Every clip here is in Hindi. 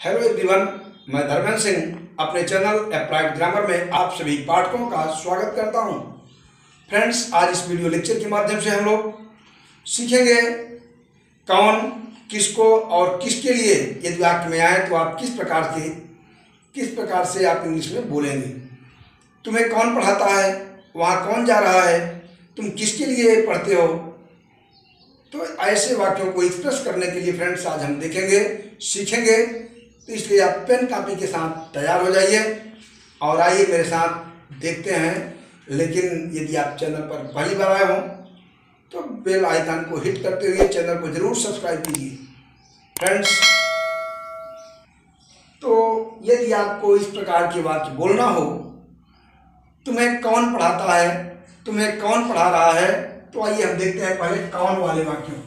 हेलो एवरीवन, मैं धर्मेंद्र सिंह अपने चैनल अप्लाइड ग्रामर में आप सभी पाठकों का स्वागत करता हूं। फ्रेंड्स, आज इस वीडियो लेक्चर के माध्यम से हम लोग सीखेंगे कौन, किसको और किसके लिए यदि वाक्य में आए तो आप किस प्रकार से आप इंग्लिश में बोलेंगे। तुम्हें कौन पढ़ाता है, वहाँ कौन जा रहा है, तुम किसके लिए पढ़ते हो। तो ऐसे वाक्यों को एक्सप्रेस करने के लिए फ्रेंड्स आज हम देखेंगे, सीखेंगे। तो इसलिए आप पेन कापी के साथ तैयार हो जाइए और आइए मेरे साथ देखते हैं। लेकिन यदि आप चैनल पर पहली बार आए हों तो बेल आइकन को हिट करते हुए चैनल को जरूर सब्सक्राइब कीजिए फ्रेंड्स। तो यदि आपको इस प्रकार के वाक्य बोलना हो, तुम्हें कौन पढ़ाता है, तुम्हें कौन पढ़ा रहा है, तो आइए हम देखते हैं पहले कौन वाले वाक्यों।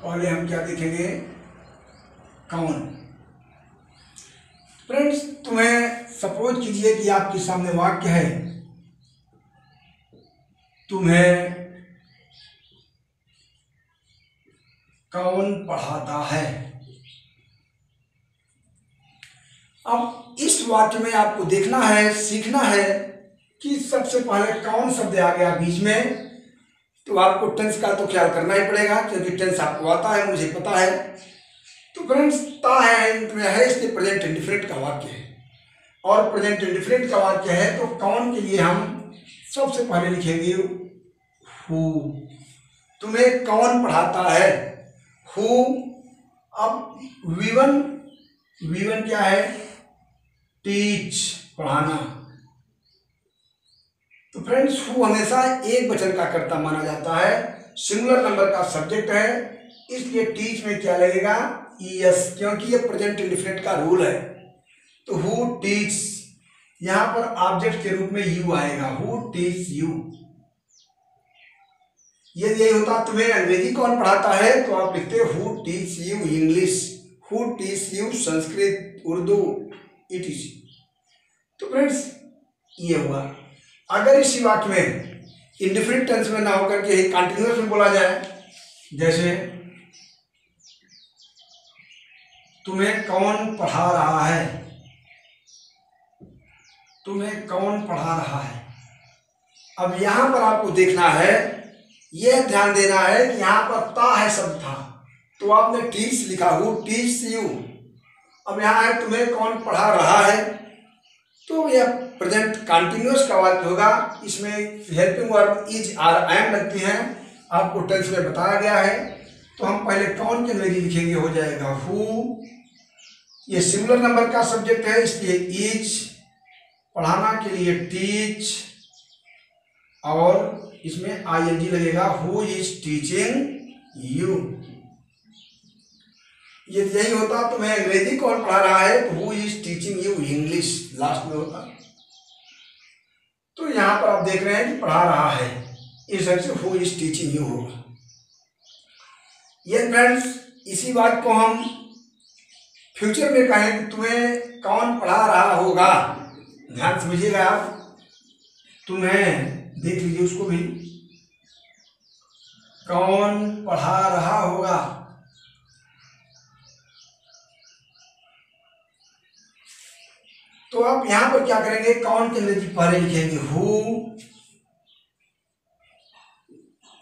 पहले हम क्या देखेंगे, कौन। फ्रेंड्स, तुम्हें सपोज कीजिए कि आपके सामने वाक्य है, तुम्हें कौन पढ़ाता है। अब इस वाक्य में आपको देखना है, सीखना है कि सबसे पहले कौन शब्द आ गया बीच में। तो आपको टेंस का तो ख्याल करना ही पड़ेगा, क्योंकि टेंस आपको आता है, मुझे पता है। तो फ्रेंड्स, ता है इसके प्रेजेंट इंडिफरेंट का वाक्य है, और प्रेजेंट इंडिफरेंट का वाक्य है तो कौन के लिए हम सबसे पहले लिखेंगे हु। तुम्हें कौन पढ़ाता है, हु। अब वी वन क्या है, टीच, पढ़ाना। तो फ्रेंड्स, हु हमेशा एक वचन का कर्ता माना जाता है, सिंगुलर नंबर का सब्जेक्ट है, इसलिए टीच में क्या लगेगा, ईएस, क्योंकि ये प्रेजेंट इंडिफरेंट का रूल है। तो हु टीच, यहां पर ऑब्जेक्ट के रूप में यू आएगा, हु टीच यू। यदि यही होता तुम्हें अंग्रेजी कौन पढ़ाता है, तो आप लिखते who teach you English, who teach you Sanskrit, Urdu, etc.. तो फ्रेंड्स, ये हुआ। अगर इसी वाक्य में इंडिफरेंट टेंस में ना होकर के कंटिन्यूअस में बोला जाए, जैसे तुम्हें कौन पढ़ा रहा है, तुम्हें कौन पढ़ा रहा है। अब यहां पर आपको देखना है, यह ध्यान देना है कि यहां पर ता है शब्द था, तो आपने टीच लिखा, हु टीच यू। अब यहां है तुम्हें कौन पढ़ा रहा है, तो यह प्रेजेंट कंटिन्यूअस का वाक्य होगा। इसमें helping verb is are am लगती हैं, आपको टेंस में बताया गया है। तो हम पहले कौन के अंग्रेजी लिखेंगे, हो जाएगा हु। ये सिंगुलर नंबर का सब्जेक्ट है, इसलिए इज, पढ़ाना के लिए टीच, और इसमें आईएनजी लगेगा, हु इज टीचिंग यू। यही होता तुम्हें अंग्रेजी कौन पढ़ा रहा है, तो who is teaching you English last में होता। तो यहां पर आप देख रहे हैं कि पढ़ा रहा है, इस ढंग से हु इज टीचिंग यू होगा। ये फ्रेंड्स, इसी बात को हम फ्यूचर में कहें कि तुम्हें कौन पढ़ा रहा होगा, ध्यान समझिएगा आप, तुम्हें देख लीजिए उसको भी, कौन पढ़ा रहा होगा। तो आप यहां पर क्या करेंगे, कौन के अंग्रेजी पहले लिखेंगे, who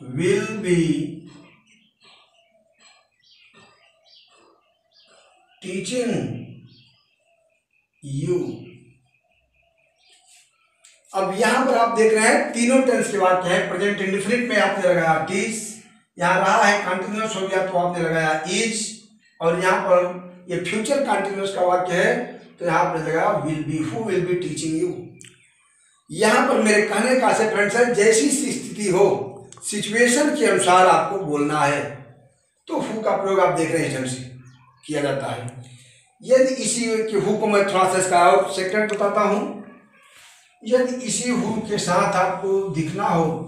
will be teaching you. अब यहां पर आप देख रहे हैं तीनों टेंस के वाक्य है। प्रेजेंट इंडिफिनिट में आपने लगाया टीच, यहां रहा है कंटिन्यूअस हो गया तो आपने लगाया इज, और यहां पर ये फ्यूचर कंटिन्यूअस का वाक्य है तो यहां पर लगाया will be, who will be teaching you. यहां पर मेरे कहने का से फ्रेंड्स है, जैसी स्थिति हो, सिचुएशन के अनुसार आपको बोलना है, तो हु का प्रयोग आप देख रहे हैं ढंग से किया जाता है। यदि इसी के हु को मैं थोड़ा सा इसका और सेकंड बताता हूं, यदि इसी हु के साथ आपको दिखना हो,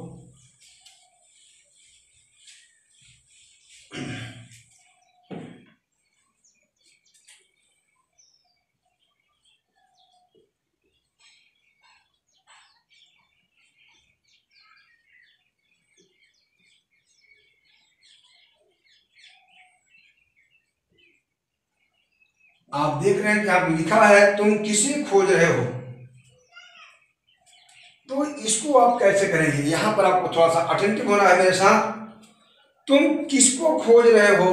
आप देख रहे हैं कि आप लिखा है तुम किसे खोज रहे हो, तो इसको आप कैसे करेंगे। यहां पर आपको थोड़ा सा अटेंटिव होना है मेरे साथ। तुम किसको खोज रहे हो,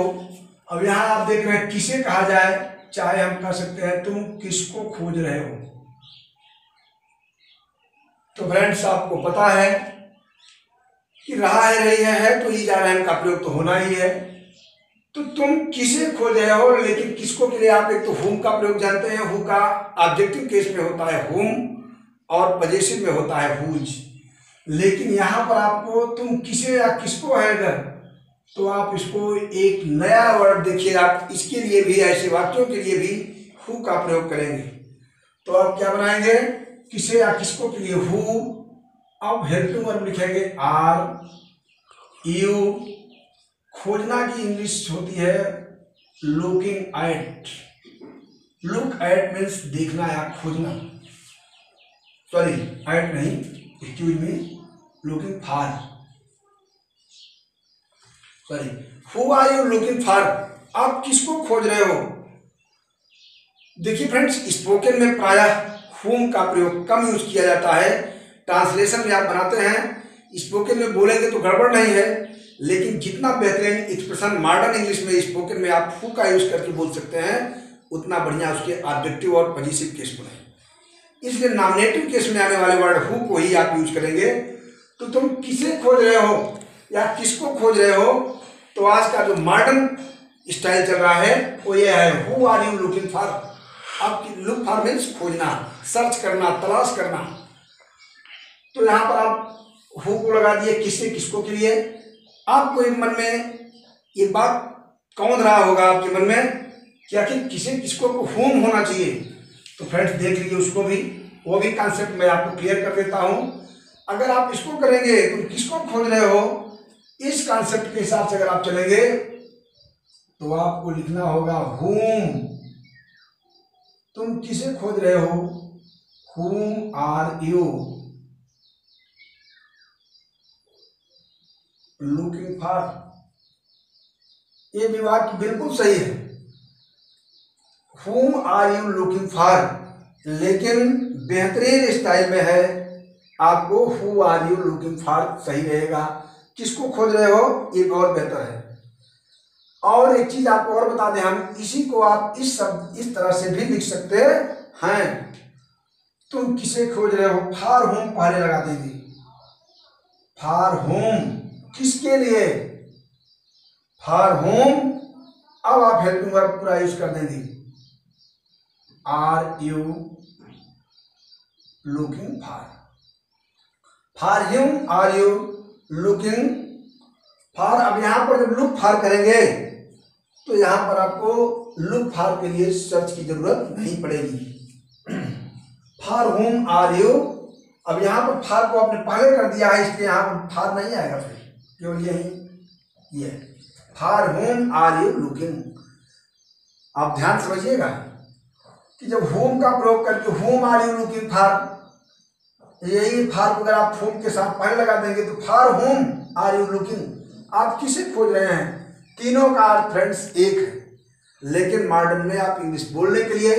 अब यहां आप देख रहे हैं किसे कहा जाए, चाहे हम कह सकते हैं तुम किसको खोज रहे हो। तो फ्रेंड्स आपको पता है कि रहा है रही है तो इज आर एम का प्रयोग तो होना ही है। तो तुम किसे खोज रहे हो, लेकिन किसको के लिए आप एक तो हुम का प्रयोग जानते हैं। हु का ऑब्जेक्टिव केस में होता है हुम और पजेसिव में होता है हुज। लेकिन यहां पर आपको तुम किसे या किसको है अगर, तो आप इसको एक नया वर्ड देखिए। आप इसके लिए भी, ऐसे वाक्यों के लिए भी हु का प्रयोग करेंगे। तो आप क्या बनाएंगे, किसे या किसको के लिए हु। अब हेल्पिंग वर्ब लिखेंगे आर यू। खोजना की इंग्लिश होती है looking at. Look at means देखना या खोजना, सॉरी एट नहीं, excuse me, looking for, sorry. Who are you looking for, आप किसको खोज रहे हो। देखिए फ्रेंड्स, स्पोकन में प्रायः हुम का प्रयोग कम यूज किया जाता है। ट्रांसलेशन में आप बनाते हैं, स्पोकन में बोलेंगे तो गड़बड़ नहीं है, लेकिन जितना बेहतरीन एक्सप्रेशन मॉडर्न इंग्लिश में स्पोकन में आप हु का यूज करके बोल सकते हैं, उतना बढ़िया उसके ऑब्जेक्टिव और पॉजिटिव केस बने। इसलिए नॉमिनेटिव केस में आने वाले वर्ड हु को ही आप यूज करेंगे। तो तुम किसे खोज रहे हो या किसको खोज रहे हो, तो आज का जो मॉडर्न स्टाइल चल रहा है वो ये है who are you looking for. आपकी लुक फॉर मीन्स खोजना, सर्च करना, तलाश करना। तो यहाँ पर आप हु को लगा दिए किससे किसको के लिए। आपको एक मन में ये बात कौन रहा होगा आपके मन में कि आखिर किसे किसको को हुम होना चाहिए। तो फ्रेंड्स देख लीजिए उसको भी, वो भी कॉन्सेप्ट मैं आपको क्लियर कर देता हूं। अगर आप इसको करेंगे तुम किसको खोज रहे हो, इस कॉन्सेप्ट के हिसाब से अगर आप चलेंगे तो आपको लिखना होगा हुम। तुम किसे खोज रहे हो, हुम आर यू लुकिंग फॉर। ये भी वाक्य बिल्कुल सही है, हुम आर यू लुकिंग फॉर, लेकिन बेहतरीन स्टाइल में है आपको who are you looking for सही रहेगा। किसको खोज रहे हो ये बहुत बेहतर है। और एक चीज आपको और बता दें, हम इसी को आप इस शब्द इस तरह से भी लिख सकते हैं, तुम किसे खोज रहे हो, फॉर होम पहले लगा देंगे। फॉर होम किसके लिए, फॉर होम। अब आप हेल्पिंग वर्ब पूरा यूज कर देंगे, are you looking for. For him are you looking for. अब यहां पर जब लुक फॉर करेंगे तो यहां पर आपको लुक फॉर के लिए सर्च की जरूरत नहीं पड़ेगी। फॉर होम आर यू, अब यहां पर फॉर को आपने पहले कर दिया है, इसलिए यहां पर फॉर नहीं आएगा, फिर केवल यही ये for whom are you looking. आप ध्यान समझिएगा कि जब होम का प्रयोग करके whom are you looking for, यही फॉर को अगर आप होम के साथ पहले लगा देंगे तो for whom are you looking, आप किसे खोज रहे हैं। तीनों का अर्थ फ्रेंड्स एक है, लेकिन मॉडर्न में आप इंग्लिश बोलने के लिए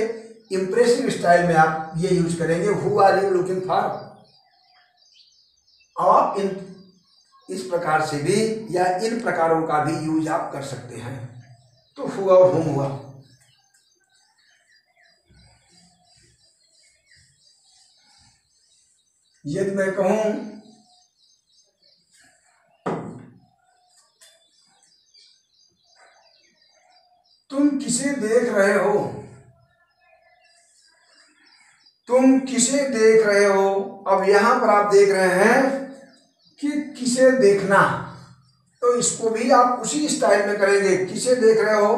इंप्रेसिव स्टाइल में आप ये यूज करेंगे who are you looking for. आप इस प्रकार से भी या इन प्रकारों का भी यूज आप कर सकते हैं। तो हु और हुम हुआ। यदि मैं कहूं तुम किसे देख रहे हो, तुम किसे देख रहे हो। अब यहां पर आप देख रहे हैं कि किसे देखना, तो इसको भी आप उसी स्टाइल में करेंगे। किसे देख रहे हो,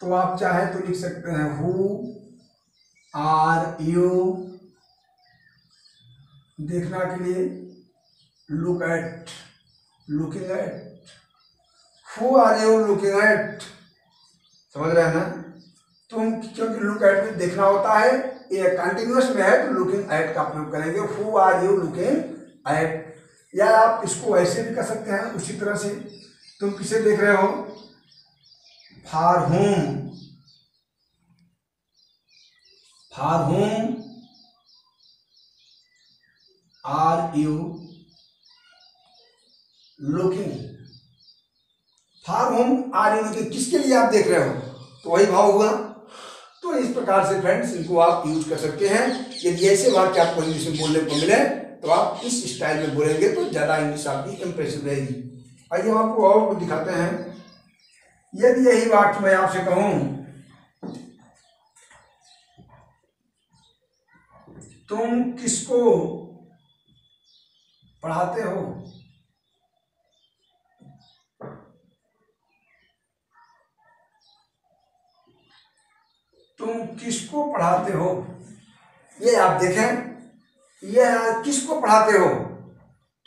तो आप चाहे तो लिख सकते हैं हु आर यू, देखना के लिए look at, looking at. Who are you looking at, समझ रहे हैं ना। तुम, क्योंकि लुक एट में देखना होता है, ये कंटिन्यूअस में है तो लुकिंग एट का प्रयोग करेंगे, who are you looking at. या आप इसको ऐसे भी कर सकते हैं उसी तरह से, तुम किसे देख रहे हो, for whom for whom are you looking, for whom are you looking, किसके लिए आप देख रहे हो, तो वही भाव हुआ। तो इस प्रकार से फ्रेंड्स इनको आप यूज कर सकते हैं। यदि ऐसे वाक्य आपको इंग्लिश में बोलने को मिले तो आप इस स्टाइल में बोलेंगे तो ज़्यादा इंग्लिश आपकी इम्प्रेसिव रहेगी। आइए हम आपको और कुछ दिखाते हैं। यदि यही वाक्य मैं आपसे कहूं, तुम किसको पढ़ाते हो, तुम किसको पढ़ाते हो, ये आप देखें, ये किसको पढ़ाते हो,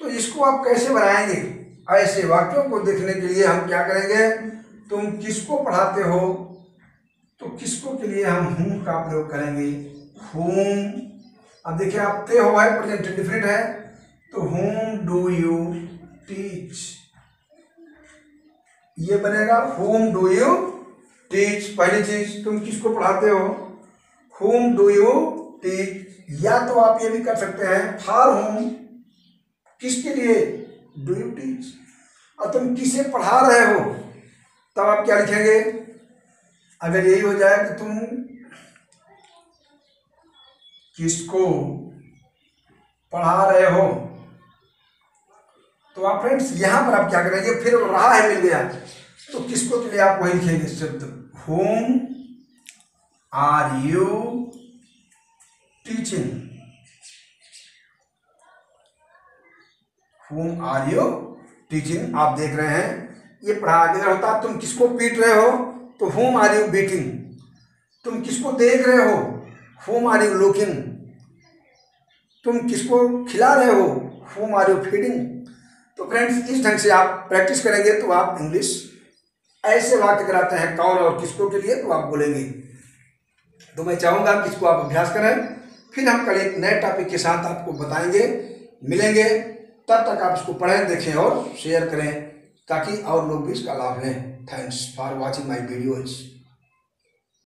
तो इसको आप कैसे बनाएंगे। ऐसे वाक्यों को देखने के लिए हम क्या करेंगे, तुम किसको पढ़ाते हो, तो किसको के लिए हम whom का प्रयोग करेंगे, whom। अब देखिए आप ते हो है, प्रेजेंट इंडेफिनिट है, तो whom do you teach, ये बनेगा whom do you teach। पहली चीज, तुम किसको पढ़ाते हो, whom do you teach। या तो आप ये भी कर सकते हैं, for whom, किसके लिए, do you teach। और तुम किसे पढ़ा रहे हो, तब आप क्या लिखेंगे। अगर यही हो जाए कि तुम किसको पढ़ा रहे हो, तो आप फ्रेंड्स यहां पर आप क्या करेंगे, फिर रहा है मिल गया, तो किसको के लिए आप वही लिखेंगे शब्द, whom are you teaching, whom are you teaching। आप देख रहे हैं ये पढ़ा, अगर होता तुम किसको पीट रहे हो तो whom are you beating, तुम किसको देख रहे हो, whom are you looking, तुम किसको खिला रहे हो, whom are you feeding। तो फ्रेंड्स इस ढंग से आप प्रैक्टिस करेंगे तो आप इंग्लिश ऐसे वाक्य कराते हैं कौन और किसको के लिए, तो आप बोलेंगे। तो मैं चाहूँगा कि इसको आप अभ्यास करें, फिर हम कल एक नए टॉपिक के साथ आपको बताएंगे, मिलेंगे। तब तक आप इसको पढ़ें, देखें और शेयर करें ताकि और लोग भी इसका लाभ लें। Thanks for watching my videos.